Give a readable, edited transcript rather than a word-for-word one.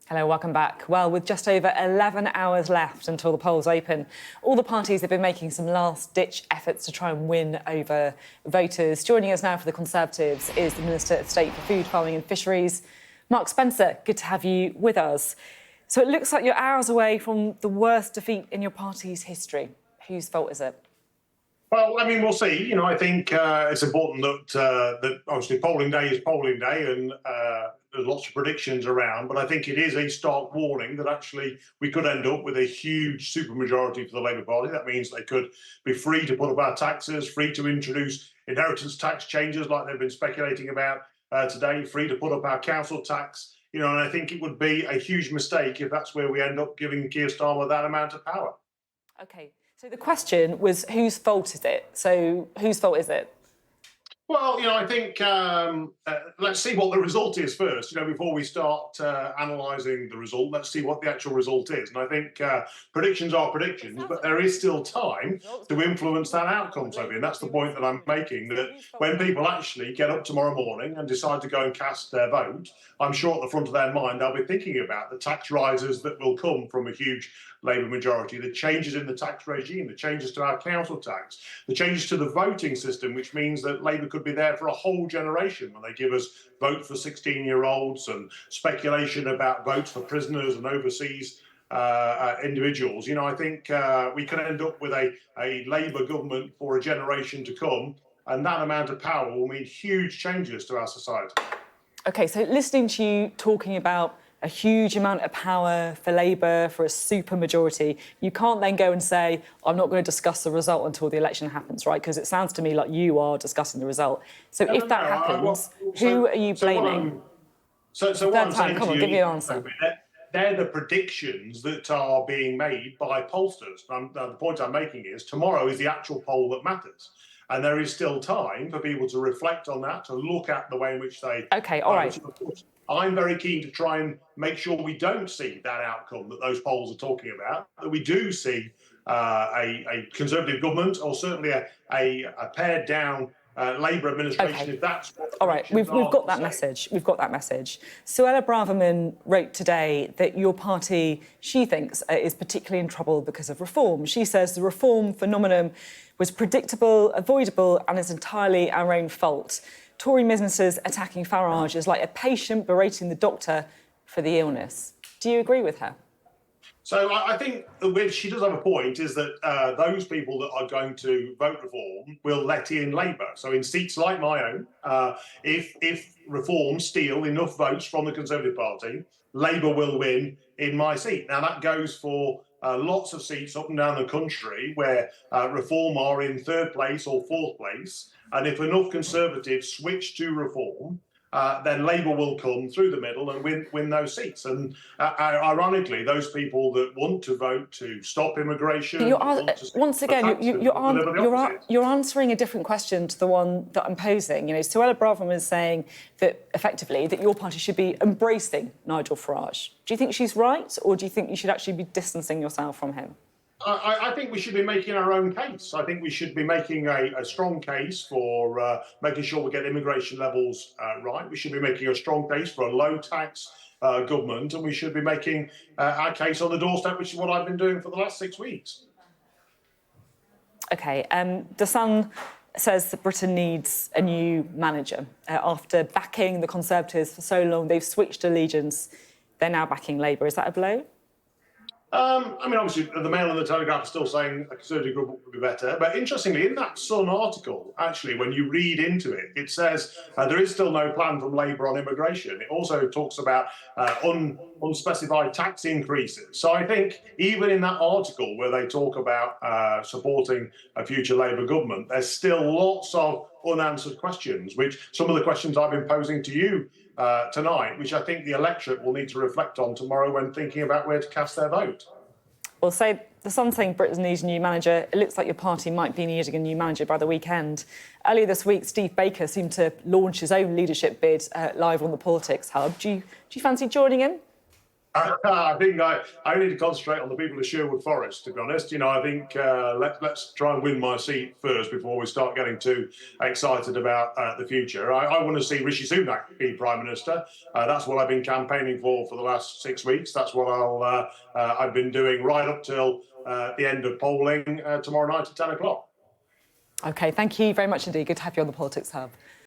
Hello, welcome back. Well, with just over 11 hours left until the polls open, all the parties have been making some last-ditch efforts to try and win over voters. Joining us now for the Conservatives is the Minister of State for Food, Farming and Fisheries, Mark Spencer. Good to have you with us. So it looks like you're hours away from the worst defeat in your party's history. Whose fault is it? Well, I mean, we'll see. I think it's important that obviously polling day is polling day, and there's lots of predictions around. But I think it is a stark warning that actually we could end up with a huge supermajority for the Labour Party. That means they could be free to put up our taxes, free to introduce inheritance tax changes like they've been speculating about today, free to put up our council tax. And I think it would be a huge mistake if that's where we end up giving Keir Starmer that amount of power. OK. So the question was, whose fault is it? So whose fault is it? Well, I think let's see what the result is first. Before we start analysing the result, let's see what the actual result is. And I think predictions are predictions, but there is still time to influence that outcome, Sophie. And that's the point that I'm making, that when people actually get up tomorrow morning and decide to go and cast their vote, I'm sure at the front of their mind they'll be thinking about the tax rises that will come from a huge Labour majority, the changes in the tax regime, the changes to our council tax, the changes to the voting system, which means that Labour could be there for a whole generation when they give us votes for 16-year-olds and speculation about votes for prisoners and overseas individuals. I think we could end up with a Labour government for a generation to come, and that amount of power will mean huge changes to our society. OK, so listening to you talking about a huge amount of power for Labour, for a supermajority, you can't then go and say, I'm not going to discuss the result until the election happens, right? Because it sounds to me like you are discussing the result. So if that happens, who are you blaming? So what I'm saying come on, give me an answer. They're the predictions that are being made by pollsters. The point I'm making is tomorrow is the actual poll that matters. And there is still time for people to reflect on that, to look at the way in which they... OK, all right. I'm very keen to try and make sure we don't see that outcome that those polls are talking about, that we do see a Conservative government, or certainly a pared down Labour administration, OK. If that's what... All right, we've got that message. We've got that message. Suella Braverman wrote today that your party, she thinks, is particularly in trouble because of reform. She says the reform phenomenon was predictable, avoidable, and is entirely our own fault. Tory ministers attacking Farage is like a patient berating the doctor for the illness. Do you agree with her? So I think where she does have a point is that those people that are going to vote reform will let in Labour. So in seats like my own, if reform steal enough votes from the Conservative Party, Labour will win in my seat. Now, that goes for lots of seats up and down the country where reform are in third place or fourth place. And if enough Conservatives switch to reform, then Labour will come through the middle and win those seats. And ironically, those people that want to vote to stop immigration... Once again, you're answering a different question to the one that I'm posing. Suella Braverman is saying that, effectively, that your party should be embracing Nigel Farage. Do you think she's right, or do you think you should actually be distancing yourself from him? I think we should be making our own case. I think we should be making a strong case for making sure we get immigration levels right. We should be making a strong case for a low-tax government, and we should be making our case on the doorstep, which is what I've been doing for the last 6 weeks. OK. The Sun says that Britain needs a new manager. After backing the Conservatives for so long, they've switched allegiance. They're now backing Labour. Is that a blow? I mean, obviously, the Mail and the Telegraph are still saying a Conservative government would be better. But interestingly, in that Sun article, actually, when you read into it, it says there is still no plan from Labour on immigration. It also talks about unspecified tax increases. So I think even in that article where they talk about supporting a future Labour government, there's still lots of unanswered questions, which some of the questions I've been posing to you tonight, which I think the electorate will need to reflect on tomorrow when thinking about where to cast their vote. Well, so the Sun saying Britain needs a new manager. It looks like your party might be needing a new manager by the weekend. Earlier this week, Steve Baker seemed to launch his own leadership bid live on the Politics Hub. Do you fancy joining him? I think I need to concentrate on the people of Sherwood Forest, to be honest. I think let's try and win my seat first before we start getting too excited about the future. I want to see Rishi Sunak be Prime Minister. That's what I've been campaigning for the last 6 weeks. That's what I've been doing right up till the end of polling tomorrow night at 10 o'clock. OK, thank you very much indeed. Good to have you on the Politics Hub.